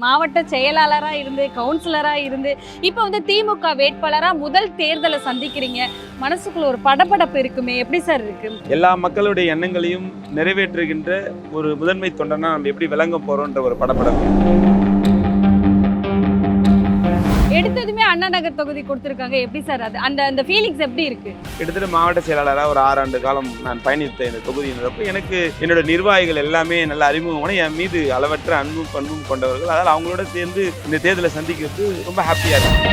மாவட்ட செயலாளராக இருந்து கவுன்சிலராக இருந்து இப்போ வந்து திமுக வேட்பாளராக முதல் தேர்தலை சந்திக்கிறீங்க. மனசுக்குள்ள ஒரு படபடப்பு இருக்குமே, எப்படி சார் இருக்கு? எல்லா மக்களுடைய எண்ணங்களையும் நிறைவேற்றுகின்ற ஒரு முதன்மை தொண்டனா நம்ம எப்படி விளங்க போறோம்ன்ற ஒரு படபடப்பு. எடுத்ததுமே அண்ணா நகர் தொகுதி கொடுத்துருக்காங்க, எப்படி சார் அது அந்த ஃபீலிங்ஸ் எப்படி இருக்கு? கிட்டத்தட்ட மாவட்ட செயலாளராக ஒரு 6 ஆண்டு காலம் நான் பயணித்த இந்த தொகுதியினரப்போ எனக்கு என்னோட நிர்வாகிகள் எல்லாமே நல்ல அறிமுகமான என் மீது அளவற்ற அன்பும் பண்பும் கொண்டவர்கள். அதனால் அவங்களோட சேர்ந்து இந்த தேர்தலை சந்திக்கிறது ரொம்ப ஹாப்பியாக இருக்கு.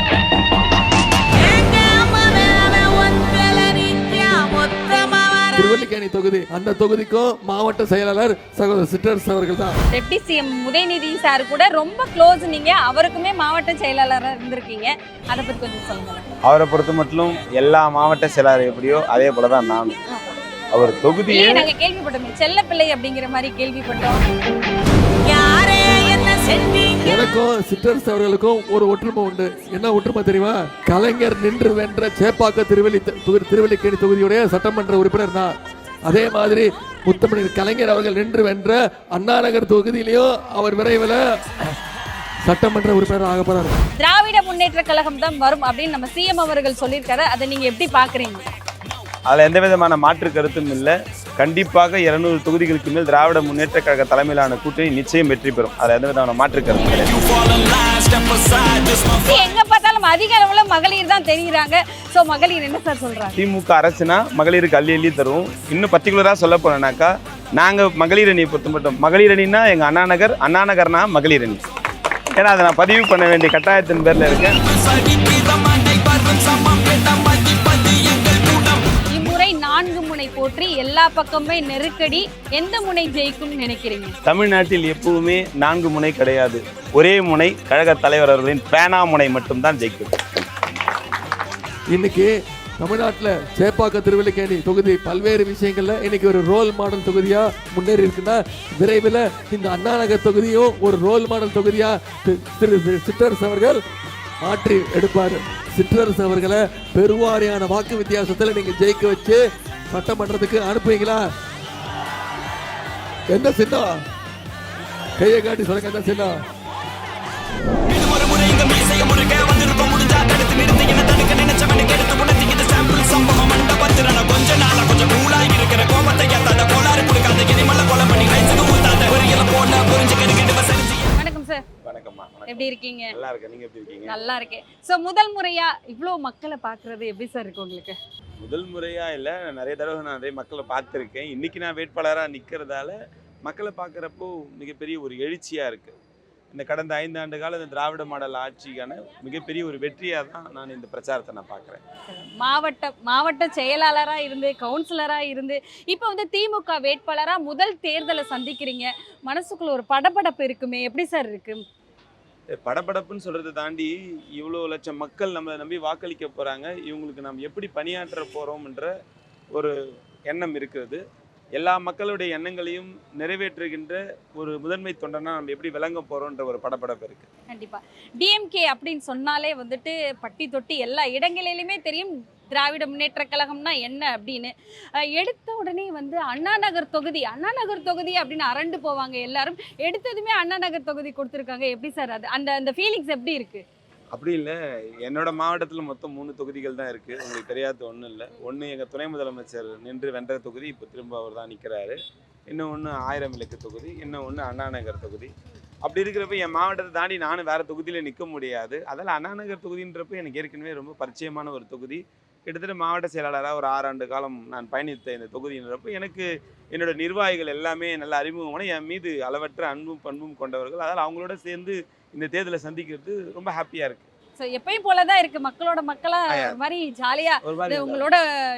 திருவல்லிக்கேணி தொகுதி, அந்த தொகுதிக்கும் மாவட்ட செயலாளர் சகோதரர் சிற்றரசு அவர்கள் தான். டெப்டி சிஎம் உதயநிதி சார் கூட ரொம்ப க்ளோஸ். நீங்க அவருக்குமே மாவட்ட செயலாளராக இருந்திருக்கீங்க, அதை பத்தி கொஞ்சம் சொல்லுங்க. அவரை பொறுத்த மட்டும் எல்லா மாவட்ட செயலாளர் எப்படியோ அதே போல தான் நான். அவர் தொகுதியே நாங்க கேள்விப்பட்டோம், செல்ல பிள்ளை அப்படிங்கிற மாதிரி கேள்விப்பட்டோம். எனக்கும் சிற்றரசு அவர்களுக்கும் ஒரு ஒற்றுமை உண்டு. என்ன ஒற்றுமை தெரியுமா? கலைஞர் நின்று வென்ற சேப்பாக்க திருவல்லிக்கேணி தொகுதியுடைய சட்டமன்ற உறுப்பினர் தான். அதே மாதிரி முத்தமிழர் கலைஞர் அவர்கள் நின்று வென்ற அண்ணா நகர் தொகுதியிலையும் அவர் விரைவில் சட்டமன்ற உறுப்பினர் ஆக போறாரு. திராவிட முன்னேற்ற கழகம் தான் வரும் அப்படின்னு நம்ம சிஎம் அவர்கள் சொல்லியிருக்காரு, அதை நீங்க எப்படி பாக்குறீங்க? அதில் எந்த விதமான மாற்று கருத்தும் இல்லை. கண்டிப்பாக 200 தொகுதிகளுக்கு மேல் திராவிட முன்னேற்ற கழக தலைமையிலான கூட்டணி நிச்சயம் வெற்றி பெறும். அதில் எந்த விதமான மாற்று கருத்து இல்லை. எங்க பார்த்தாலும் அதிக அளவுல மகளிர் தான் தெரியுறாங்க. சோ மகளிர் என்ன சார் சொல்றாங்க? திமுக அரசுனா மகளிருக்கு அள்ளி தருவோம். இன்னும் பர்டிகுலராக சொல்ல போனோம்னாக்கா நாங்கள் மகளிர் அணியை பொறுத்த மட்டும் மகளிர் அணினா எங்கள் அண்ணா நகர்னா மகளிர் அணி. ஏன்னா அதை நான் பதிவு பண்ண வேண்டிய கட்டாயத்தின் பேரில் இருக்கேன். இம்முறை 4 முனை போற்றி எல்லா பக்கமே நெருக்கடி, எந்த முனை ஜெயிக்கும் நினைக்கிறீங்க? தமிழ்நாட்டில் எப்பவுமே 4 முனை கிடையாது. ஒரே முனை கழக தலைவர் அவர்களின் பேனா முனை மட்டும்தான் ஜெயிக்கும். இன்னைக்கு தமிழ்நாட்டில் சேப்பாக்க திருவல்லிக்கேணி தொகுதி பல்வேறு விஷயங்கள்ல இன்னைக்கு ஒரு ரோல் மாடல் தொகுதியா முன்னேறி இருக்குன்னா, விரைவில் இந்த அண்ணா நகர் தொகுதியும் ஒரு ரோல் மாடல் தொகுதியா திரு சிற்றரசு அவர்கள் மாற்றி எடுப்பார். சிற்றரசு அவர்களை பெருவாரியான வாக்கு வித்தியாசத்தில் நீங்க ஜெயிக்க வச்சு சட்டமன்றத்துக்கு அனுப்புவீங்களா? எந்த சின்னம்? கையை காட்டி சொல்லுங்க, எந்த சின்னம்? வணக்கம் சார். வணக்கம்மா. எப்படி இருக்கீங்க? நல்லா இருக்கேன். நீங்க எப்படி இருக்கீங்க? நல்லா இருக்கேன். சோ முதல் முறையா இவ்ளோ மக்களை பாக்குறது எப்படி சார் இருக்கு உங்களுக்கு? முதல் முறையா இல்லை, நிறைய தடவை நான் நிறைய மக்களை பார்த்துருக்கேன். இன்னைக்கு நான் வேட்பாளராக நிற்கிறதால மக்களை பார்க்குறப்போ மிகப்பெரிய ஒரு எழுச்சியாக இருக்குது. இந்த கடந்த 5 ஆண்டு கால இந்த திராவிட மாடல் ஆட்சிக்கான மிகப்பெரிய ஒரு வெற்றியாக தான் நான் இந்த பிரச்சாரத்தை நான் பார்க்குறேன். மாவட்ட செயலாளராக இருந்து கவுன்சிலராக இருந்து இப்போ வந்து திமுக வேட்பாளராக முதல் தேர்தலை சந்திக்கிறீங்க. மனசுக்குள்ள ஒரு படபடப்பு இருக்குமே, எப்படி சார் இருக்கு? படபடப்புன்னு சொல்கிறத தாண்டி இவ்வளோ லட்சம் மக்கள் நம்மளை நம்பி வாக்களிக்க போகிறாங்க, இவங்களுக்கு நம்ம எப்படி பணியாற்ற போகிறோம்ன்ற ஒரு எண்ணம் இருக்கிறது. எல்லா மக்களுடைய எண்ணங்களையும் நிறைவேற்றுகின்ற ஒரு முதன்மை தொண்டனா நம்ம எப்படி விளங்க போறோம்ன்ற ஒரு படபடப்பு இருக்கு. கண்டிப்பா டிஎம்கே அப்படின்னு சொன்னாலே வந்துட்டு பட்டி தொட்டி எல்லா இடங்களிலுமே தெரியும் திராவிட முன்னேற்ற கழகம்னா என்ன அப்படின்னு. எடுத்த உடனே வந்து அண்ணா நகர் தொகுதி அப்படின்னு அரண்டு போவாங்க எல்லாரும். எடுத்ததுமே அண்ணா நகர் தொகுதி கொடுத்துருக்காங்க, எப்படி சார் அது அந்த ஃபீலிங்ஸ் எப்படி இருக்கு? அப்படி இல்லை, என்னோட மாவட்டத்தில் மொத்தம் 3 தொகுதிகள் தான் இருக்குது. உங்களுக்கு தெரியாத ஒன்றும் இல்லை. ஒன்று எங்கள் துணை முதலமைச்சர் நின்று வென்ற தொகுதி, இப்போ திரும்ப அவர் தான் நிற்கிறாரு. இன்னும் ஒன்று 1000 விளக்கு தொகுதி, இன்னும் ஒன்று அண்ணா நகர் தொகுதி. அப்படி இருக்கிறப்ப என் மாவட்டத்தை தாண்டி நானும் வேறு தொகுதியில் நிற்க முடியாது. அதனால் அண்ணா நகர் தொகுதின்றப்ப எனக்கு ஏற்கனவே ரொம்ப பரிச்சயமான ஒரு தொகுதி. கிட்டத்தட்ட மாவட்ட செயலாளராக ஒரு 6 ஆண்டு காலம் நான் பயணித்த இந்த தொகுதியினரப்போ எனக்கு என்னோட நிர்வாகிகள் எல்லாமே நல்ல அறிமுகமான என் மீது அளவற்ற அன்பும் பண்பும் கொண்டவர்கள். அதனால் அவங்களோட சேர்ந்து இந்த தேர்தலை சந்திக்கிறது ரொம்ப ஹாப்பியாக இருக்குது. ஸோ எப்பயும் போல தான் இருக்குது, மக்களோட மக்களாக ஒரு மாதிரி ஜாலியாக உங்களோட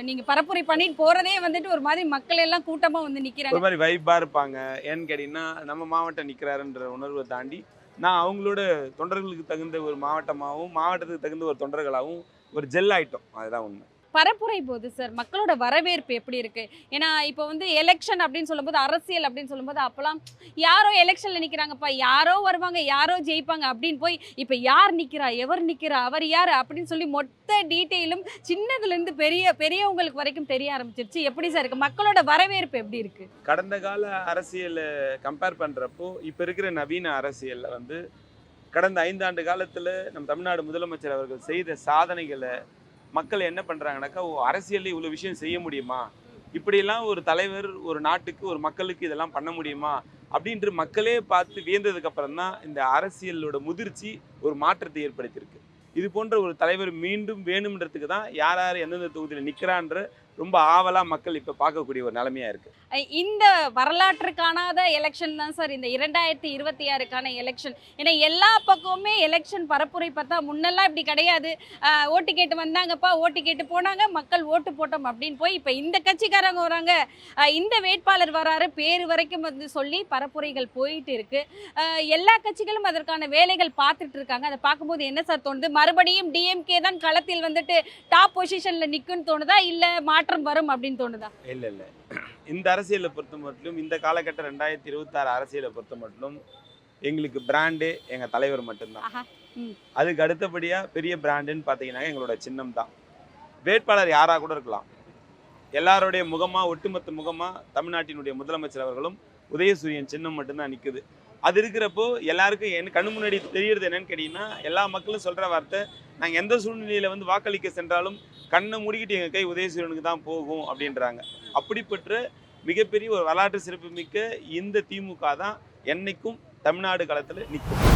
நீங்கள் பரப்புரை பண்ணிட்டு போகிறதே வந்துட்டு ஒரு மாதிரி மக்கள் எல்லாம் கூட்டமாக வந்து நிற்கிறாங்க, ஒரு மாதிரி வைப்பாக இருப்பாங்க. ஏன்னு கேட்டிங்கன்னா நம்ம மாவட்டம் நிற்கிறாருன்ற உணர்வை தாண்டி நான் அவங்களோட தொண்டர்களுக்கு தகுந்த ஒரு மாவட்டமாகவும் மாவட்டத்துக்கு தகுந்த ஒரு தொண்டர்களாகவும் ஒரு ஜெல் ஆகிட்டோம். அதுதான் உண்மை. பரப்புரை போது சார் மக்களோட வரவேற்பு எப்படி இருக்கு? ஏன்னா இப்போ வந்து எலெக்ஷன் அப்படின்னு சொல்லும்போது, அரசியல் அப்படின்னு சொல்லும்போது அப்போலாம் யாரோ எலெக்ஷன்ல நிற்கிறாங்கப்பா, யாரோ வருவாங்க, யாரோ ஜெயிப்பாங்க அப்படின்னு போய் இப்போ யார் நிற்கிறா, எவர் நிற்கிறா, அவர் யார் அப்படின்னு சொல்லி மொத்த டீட்டெயிலும் சின்னதுலேருந்து பெரியவங்களுக்கு வரைக்கும் தெரிய ஆரம்பிச்சிருச்சு. எப்படி சார் இருக்கு மக்களோட வரவேற்பு எப்படி இருக்கு? கடந்த கால அரசியலை கம்பேர் பண்ணுறப்போ இப்போ இருக்கிற நவீன அரசியலில் வந்து கடந்த 5 ஆண்டு காலத்தில் நம் தமிழ்நாடு முதலமைச்சர் அவர்கள் செய்த சாதனைகளை மக்கள் என்ன பண்ணுறாங்கனாக்கா, அரசியலில் இவ்வளோ விஷயம் செய்ய முடியுமா, இப்படியெல்லாம் ஒரு தலைவர் ஒரு நாட்டுக்கு ஒரு மக்களுக்கு இதெல்லாம் பண்ண முடியுமா அப்படின்ட்டு மக்களே பார்த்து வியந்ததுக்கு அப்புறம் தான் இந்த அரசியலோட முதிர்ச்சி ஒரு மாற்றத்தை ஏற்படுத்தியிருக்கு. இது போன்ற ஒரு தலைவர் மீண்டும் வேணும்ன்றதுக்கு தான் யார் யார் எந்தெந்த தொகுதியில் நிற்கிறான்ற ரொம்ப ஆவலாக மக்கள் இப்போ பார்க்கக்கூடிய ஒரு நிலைமையாக இருக்குது. இந்த வரலாற்று காணாத எலெக்ஷன் தான் சார் இந்த 2026க்கான எலெக்ஷன். ஏன்னா எல்லா பக்கமுமே எலெக்ஷன் பரப்புரை பார்த்தா முன்னெல்லாம் இப்படி கிடையாது. ஓட்டு கேட்டு வந்தாங்கப்பா, ஓட்டு கேட்டு போனாங்க, மக்கள் ஓட்டு போட்டோம் அப்படின்னு போய் இப்போ இந்த கட்சிக்காரங்க வராங்க, இந்த வேட்பாளர் வராரு, பேர் வரைக்கும் வந்து சொல்லி பரப்புரைகள் போயிட்டு இருக்கு. எல்லா கட்சிகளும் அதற்கான வேலைகள் பார்த்துட்டு இருக்காங்க. அதை பார்க்கும்போது என்ன சார் தோணுது, மறுபடியும் டிஎம்கே தான் களத்தில் வந்துட்டு டாப் பொசிஷனில் நிற்குன்னு தோணுதா, இல்லை மாற்றம் வரும் அப்படின்னு தோணுதா? இல்லை இந்த அரசியலை பொறுத்த மட்டும், இந்த காலகட்ட 2026 அரசியலை பொறுத்த மட்டும் எங்களுக்கு பிராண்டு எங்கள் தலைவர் மட்டும்தான். அதுக்கு அடுத்தபடியாக பெரிய பிராண்டுன்னு பார்த்தீங்கன்னா எங்களோட சின்னம் தான். வேட்பாளர் யாராக கூட இருக்கலாம். எல்லாருடைய முகமாக, ஒட்டுமொத்த முகமாக தமிழ்நாட்டினுடைய முதலமைச்சர் அவர்களும் உதயசூரியன் சின்னம் மட்டும்தான் நிற்குது. அது இருக்கிறப்போ எல்லாருக்கும் என் கண்ணு முன்னாடி தெரியறது என்னன்னு கேட்டிங்கன்னா, எல்லா மக்களும் சொல்கிற வார்த்தை, நாங்கள் எந்த சூழ்நிலையில் வந்து வாக்களிக்க சென்றாலும் கண்ணை மூடிக்கிட்டு எங்கள் கை உதயசூரியனுக்கு தான் போகும் அப்படின்றாங்க. அப்படிப்பட்ட மிகப்பெரிய ஒரு வரலாற்று சிறப்புமிக்க இந்த திமுக தான் என்னைக்கும் தமிழ்நாடு களத்தில் நிற்கும்.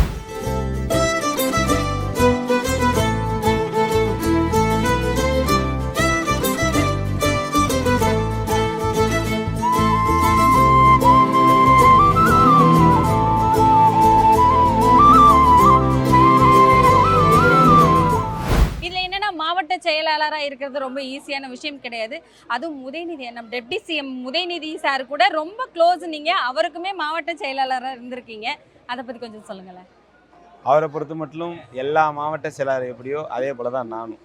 செயலாளராக இருக்கிறது ரொம்ப ஈஸியான விஷயம் கிடையாது. அதுவும் உதயநிதி, நம்ம டெப்டி சிஎம் உதயநிதி சார் கூட ரொம்ப க்ளோஸ். நீங்கள் அவருக்குமே மாவட்ட செயலாளராக இருந்திருக்கீங்க, அதை பற்றி கொஞ்சம் சொல்லுங்களேன். அவரை பொறுத்த மட்டும் எல்லா மாவட்ட செயலாளர் எப்படியோ அதே போல தான் நானும்.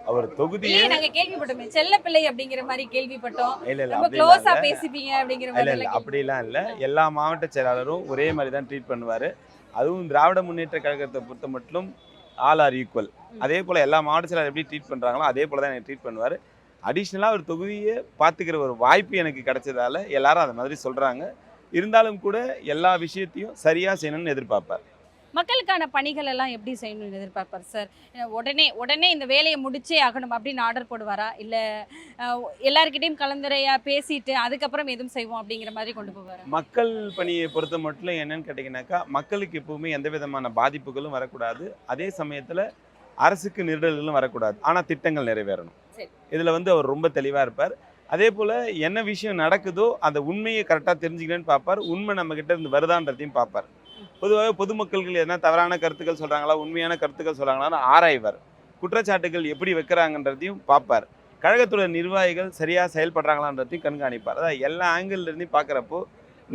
அவர் தொகுதியே நாங்கள் கேள்விப்பட்டோம், செல்ல பிள்ளை அப்படிங்கிற மாதிரி கேள்விப்பட்டோம். இல்லை க்ளோஸா பேசிப்பீங்க அப்படிங்கிற மாதிரி. இல்லை அப்படிலாம் இல்லை. எல்லா மாவட்ட செயலாளரும் ஒரே மாதிரி தான் ட்ரீட் பண்ணுவார். அதுவும் திராவிட முன்னேற்ற கழகத்தை பொறுத்த மட்டும் ஆல் ஆர் ஈக்குவல். அதே போல் எல்லா மாவட்ட செயலாளர் எப்படி ட்ரீட் பண்ணுறாங்களோ அதே போல் தான் எனக்கு ட்ரீட் பண்ணுவார். அடிஷ்னலாக ஒரு தொகுதியை பார்த்துக்கிற ஒரு வாய்ப்பு எனக்கு கிடைச்சதால எல்லாரும் அதை மாதிரி சொல்கிறாங்க. இருந்தாலும் கூட எல்லா விஷயத்தையும் சரியாக செய்யணும்னு எதிர்பார்ப்பார். மக்களுக்கான பணிகள் எல்லாம் எப்படி செய்யணும்னு எதிர்பார்ப்பார் சார்? உடனே இந்த வேலையை முடிச்சே ஆகணும் அப்படின்னு ஆர்டர் போடுவாரா, இல்லை எல்லாருக்கிட்டையும் கலந்துரையாக பேசிட்டு அதுக்கப்புறம் எதுவும் செய்வோம் அப்படிங்கிற மாதிரி கொண்டு போவாரா? மக்கள் பணியை பொறுத்த மட்டும் என்னன்னு கேட்டிங்கனாக்கா, மக்களுக்கு எப்பவுமே எந்த விதமான பாதிப்புகளும் வரக்கூடாது, அதே சமயத்தில் அரசுக்கு நெருடல்களும் வரக்கூடாது, ஆனால் திட்டங்கள் நிறைவேறணும். இதில் வந்து அவர் ரொம்ப தெளிவாக இருப்பார். அதே போல் என்ன விஷயம் நடக்குதோ அந்த உண்மையை கரெக்டாக தெரிஞ்சுக்கிறேன்னு பார்ப்பார். உண்மை நம்மக்கிட்ட இருந்து வருதான்றதையும் பார்ப்பார். பொதுவாக பொதுமக்கள் எதனா தவறான கருத்துக்கள் சொல்கிறாங்களா, உண்மையான கருத்துக்கள் சொல்கிறாங்களான்னு ஆராய்வார். குற்றச்சாட்டுகள் எப்படி வைக்கிறாங்கன்றதையும் பார்ப்பார். கழகத்தோட நிர்வாகிகள் சரியாக செயல்படுறாங்களான்றதையும் கண்காணிப்பார். அதாவது எல்லா ஆங்கிள்லேருந்தையும் பார்க்குறப்போ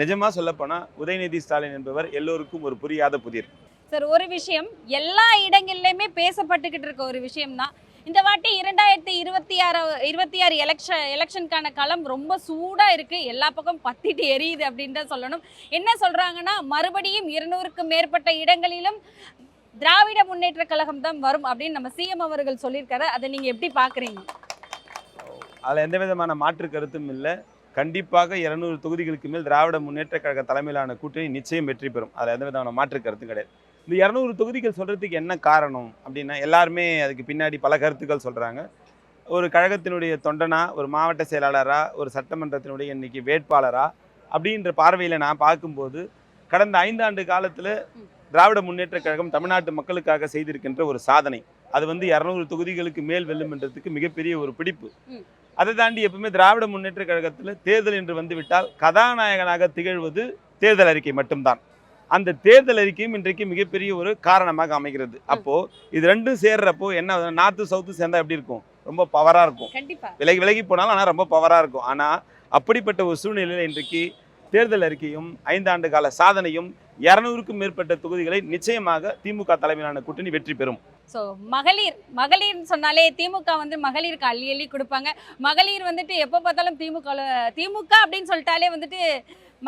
நிஜமாக சொல்லப்போனால் உதயநிதி ஸ்டாலின் என்பவர் எல்லோருக்கும் ஒரு புரியாத புதிர். சார், ஒரு விஷயம் எல்லா இடங்கள்லையுமே பேசப்பட்டுக்கிட்டு இருக்க ஒரு விஷயம்தான், இந்த வாட்டி 2026 எலெக்ஷனுக்கான களம் ரொம்ப சூடாக இருக்குது, எல்லா பக்கம் பத்திட்டு எரியுது அப்படின்னு தான் சொல்லணும். என்ன சொல்கிறாங்கன்னா, மறுபடியும் 200க்கும் மேற்பட்ட இடங்களிலும் திராவிட முன்னேற்ற கழகம் தான் வரும் அப்படின்னு நம்ம சிஎம் அவர்கள் சொல்லியிருக்காரு. அதை நீங்கள் எப்படி பார்க்குறீங்க? அதில் எந்த விதமான மாற்று கருத்தும் இல்லை. கண்டிப்பாக 200 தொகுதிகளுக்கு மேல் திராவிட முன்னேற்ற கழக தலைமையிலான கூட்டணி நிச்சயம் வெற்றி பெறும். அதில் எந்த விதமான மாற்று கருத்தும் கிடையாது. இந்த 200 தொகுதிகள் சொல்கிறதுக்கு என்ன காரணம் அப்படின்னா, எல்லாருமே அதுக்கு பின்னாடி பல கருத்துக்கள் சொல்கிறாங்க. ஒரு கழகத்தினுடைய தொண்டனா, ஒரு மாவட்ட செயலாளராக, ஒரு சட்டமன்றத்தினுடைய இன்னைக்கு வேட்பாளராக அப்படின்ற பார்வையில் நான் பார்க்கும்போது, கடந்த 5 ஆண்டு காலத்தில் திராவிட முன்னேற்ற கழகம் தமிழ்நாட்டு மக்களுக்காக செய்திருக்கின்ற ஒரு சாதனை, அது வந்து 200 தொகுதிகளுக்கு மேல் வெல்லும்ன்றதுக்கு மிகப்பெரிய ஒரு பிடிப்பு. அதை தாண்டி எப்பவுமே திராவிட முன்னேற்ற கழகத்தில் தேர்தல் என்று வந்துவிட்டால் கதாநாயகனாக திகழ்வது தேர்தல் அறிக்கை மட்டும்தான். அந்த தேர்தல் அறிக்கையும் இன்றைக்கு மிகப்பெரிய ஒரு காரணமாக அமைகிறது. அப்போ இது ரெண்டும் சேர்றப்போ என்ன, நார்த்து சவுத்து சேர்ந்தா எப்படி இருக்கும், ரொம்ப பவராக இருக்கும். விலகி போனாலும் ஆனால் ரொம்ப பவராக இருக்கும். ஆனால் அப்படிப்பட்ட ஒரு சூழ்நிலையில் இன்றைக்கு தேர்தல் அறிக்கையும் 5 ஆண்டு கால சாதனையும் 200க்கும் மேற்பட்ட தொகுதிகளை நிச்சயமாக திமுக தலைமையிலான கூட்டணி வெற்றி பெறும். ஸோ மகளிர்னு சொன்னாலே திமுக வந்து மகளிருக்கு அள்ளி கொடுப்பாங்க. மகளிர் வந்துட்டு எப்போ பார்த்தாலும் திமுக அப்படின்னு சொல்லிட்டாலே வந்துட்டு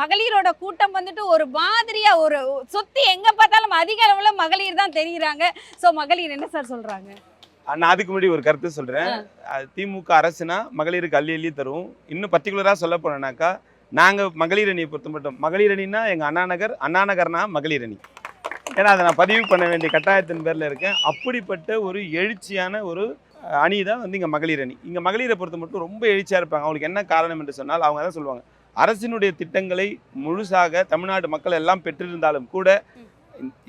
மகளிரோட கூட்டம் வந்துட்டு ஒரு மாதிரியா ஒரு சொத்து எங்கே பார்த்தாலும் அதிக அளவில் மகளிர் தான் தெரியுறாங்க. ஸோ மகளிர் என்ன சார் சொல்கிறாங்க? நான் அதுக்கு முன்னாடி ஒரு கருத்து சொல்கிறேன். திமுக அரசுனா மகளிருக்கு அள்ளி தரும். இன்னும் பர்டிகுலராக சொல்ல போனோம்னாக்கா, நாங்கள் மகளிர் அணியை பொறுத்த மட்டும், மகளிர் அணின்னா எங்கள் அண்ணா நகர்னா மகளிர் அணி. ஏன்னா அதை நான் பதிவு பண்ண வேண்டிய கட்டாயத்தின் பேரில் இருக்கேன். அப்படிப்பட்ட ஒரு எழுச்சியான ஒரு அணி தான் வந்து இங்கே மகளிர் அணி. இங்கே மகளிரை பொறுத்த மட்டும் ரொம்ப எழுச்சியாக இருப்பாங்க. அவங்களுக்கு என்ன காரணம் என்று சொன்னால் அவங்க தான் சொல்லுவாங்க, அரசினுடைய திட்டங்களை முழுசாக தமிழ்நாடு மக்கள் எல்லாம் பெற்றிருந்தாலும் கூட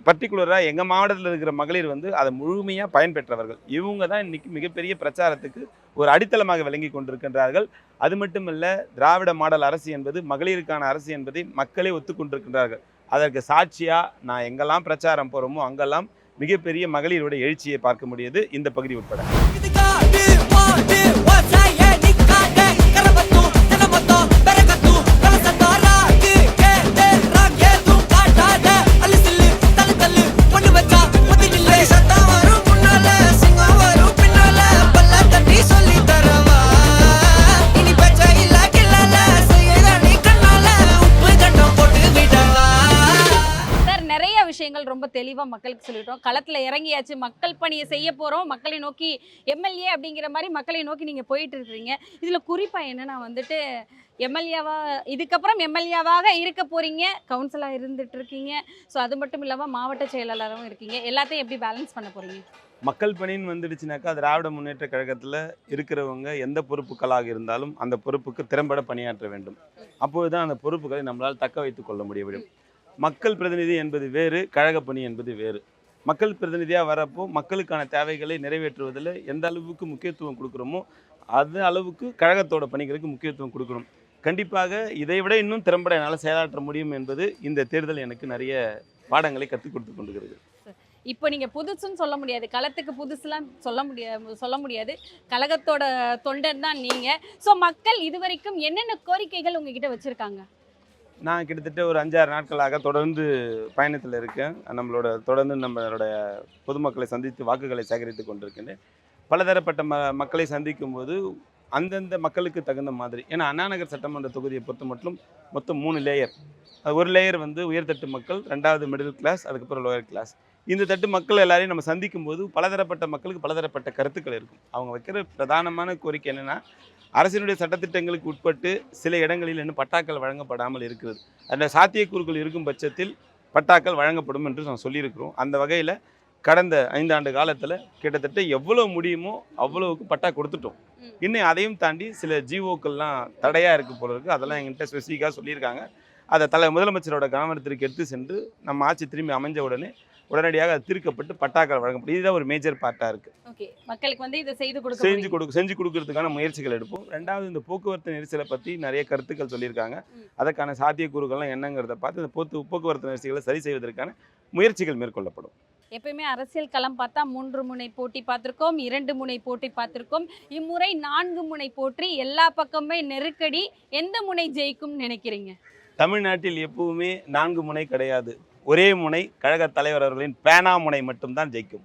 பர்டிகுலராக எங்கள் மாவட்டத்தில் இருக்கிற மகளிர் வந்து அதை முழுமையாக பயன்பெற்றவர்கள். இவங்க தான் இன்றைக்கி மிகப்பெரிய பிரச்சாரத்துக்கு ஒரு அடித்தளமாக விளங்கி கொண்டிருக்கின்றார்கள். அது மட்டுமல்ல, திராவிட மாடல் அரசு என்பது மகளிருக்கான அரசு என்பதை மக்களே ஒத்துக்கொண்டிருக்கின்றார்கள். அதற்கு சாட்சியாக நான் எங்கெல்லாம் பிரச்சாரம் போகிறோமோ அங்கெல்லாம் மிகப்பெரிய மகளிருடைய எழுச்சியை பார்க்க முடியுது இந்த பகுதி உட்பட. விஷயங்கள் ரொம்ப தெளிவாக மக்களுக்கு சொல்லிட்டோம். களத்தில் இறங்கியாச்சு, மக்கள் பணியை செய்ய போகிறோம், மக்களை நோக்கி எம்எல்ஏ அப்படிங்கிற மாதிரி மக்களை நோக்கி நீங்கள் போயிட்டு இருக்கிறீங்க. இதில் குறிப்பாக என்னென்னா வந்துட்டு இதுக்கப்புறம் எம்எல்ஏவாக இருக்க போகிறீங்க, கவுன்சிலாக இருந்துட்டு இருக்கீங்க. ஸோ அது மட்டும் இல்லாமல் மாவட்ட செயலாளரும் இருக்கீங்க. எல்லாத்தையும் எப்படி பேலன்ஸ் பண்ண போகிறீங்க? மக்கள் பணின்னு வந்துடுச்சுனாக்கா திராவிட முன்னேற்ற கழகத்தில் இருக்கிறவங்க எந்த பொறுப்புகளாக இருந்தாலும் அந்த பொறுப்புக்கு திறம்பட பணியாற்ற வேண்டும். அப்போது தான் அந்த பொறுப்புகளை நம்மளால் தக்க வைத்துக் கொள்ள முடியும். மக்கள் பிரதிநிதி என்பது வேறு, கழக பணி என்பது வேறு. மக்கள் பிரதிநிதியாக வரப்போ மக்களுக்கான தேவைகளை நிறைவேற்றுவதில் எந்த அளவுக்கு முக்கியத்துவம் கொடுக்குறோமோ அது அளவுக்கு கழகத்தோட பணிகளுக்கு முக்கியத்துவம் கொடுக்கணும். கண்டிப்பாக இதை விட இன்னும் திறம்பட என்னால் செயலாற்ற முடியும் என்பது இந்த தேர்தல் எனக்கு நிறைய பாடங்களை கற்றுக் கொடுத்து கொண்டிருக்கிறது. இப்போ நீங்கள் புதுசுன்னு சொல்ல முடியாது, களத்துக்கு புதுசுலாம் சொல்ல முடியாது. கழகத்தோட தொண்டன் தான் நீங்கள். ஸோ மக்கள் இதுவரைக்கும் என்னென்ன கோரிக்கைகள் உங்ககிட்ட வச்சுருக்காங்க? நான் கிட்டத்தட்ட ஒரு 5-6 நாட்களாக தொடர்ந்து பயணத்தில் இருக்கேன். தொடர்ந்து நம்மளோட பொதுமக்களை சந்தித்து வாக்குகளை சேகரித்து கொண்டிருக்கின்றேன். பலதரப்பட்ட மக்களை சந்திக்கும் போது அந்தந்த மக்களுக்கு தகுந்த மாதிரி, ஏன்னா அண்ணாநகர் சட்டமன்ற தொகுதியை பொறுத்த மட்டும் மொத்தம் 3 லேயர். அது ஒரு லேயர் வந்து உயர்தட்டு மக்கள், 2வது மிடில் கிளாஸ், அதுக்கப்புறம் லோயர் கிளாஸ். இந்த தட்டு மக்கள் எல்லாரையும் நம்ம சந்திக்கும் போது பலதரப்பட்ட மக்களுக்கு பலதரப்பட்ட கருத்துக்கள் இருக்கும். அவங்க வைக்கிற பிரதானமான கோரிக்கை என்னென்னா, அரசினுடைய சட்டத்திட்டங்களுக்கு உட்பட்டு சில இடங்களில் இன்னும் பட்டாக்கள் வழங்கப்படாமல் இருக்கிறது. அந்த சாத்தியக்கூறுகள் இருக்கும் பட்சத்தில் பட்டாக்கள் வழங்கப்படும் என்று நான் சொல்லியிருக்கிறோம். அந்த வகையில் கடந்த 5 ஆண்டு காலத்தில் கிட்டத்தட்ட எவ்வளோ முடியுமோ அவ்வளோவுக்கு பட்டா கொடுத்துட்டோம். இன்னும் அதையும் தாண்டி சில ஜிஓக்கள்லாம் தடையாக இருக்குது போல இருக்குது. அதெல்லாம் எங்கள்கிட்ட ஸ்பெசிஃபிக்காக சொல்லியிருக்காங்க. அதை முதலமைச்சரோட கவனத்திற்கு எடுத்து சென்று நம்ம ஆட்சி திரும்பி அமைஞ்ச உடனடியாக அது தீர்க்கப்பட்டு பட்டாக்கள் வழங்கப்படும். இதுதான் ஒரு மேஜர் பார்ட்டாக இருக்குது. ஓகே, மக்களுக்கு வந்து இதை செஞ்சு கொடுக்கறதுக்கான முயற்சிகள் எடுப்போம். 2வது, இந்த போக்குவரத்து நெரிசலை பற்றி நிறைய கருத்துக்கள் சொல்லியிருக்காங்க. அதற்கான சாத்தியக்கூறுகள்லாம் என்னங்கிறத பார்த்து இந்த போக்குவரத்து நெரிசல்களை சரி செய்வதற்கான முயற்சிகள் மேற்கொள்ளப்படும். எப்பயுமே அரசியல் களம் பார்த்தா 3 முனை போட்டி பார்த்துருக்கோம், 2 முனை போட்டி பார்த்துருக்கோம். இம்முறை 4 முனை போட்டி, எல்லா பக்கமே நெருக்கடி. எந்த முனை ஜெயிக்கும் நினைக்கிறீங்க? தமிழ்நாட்டில் எப்பவுமே 4 முனை கிடையாது. ஒரே முனை கழக தலைவர் அவர்களின் பேனா முனை மட்டும்தான் ஜெயிக்கும்.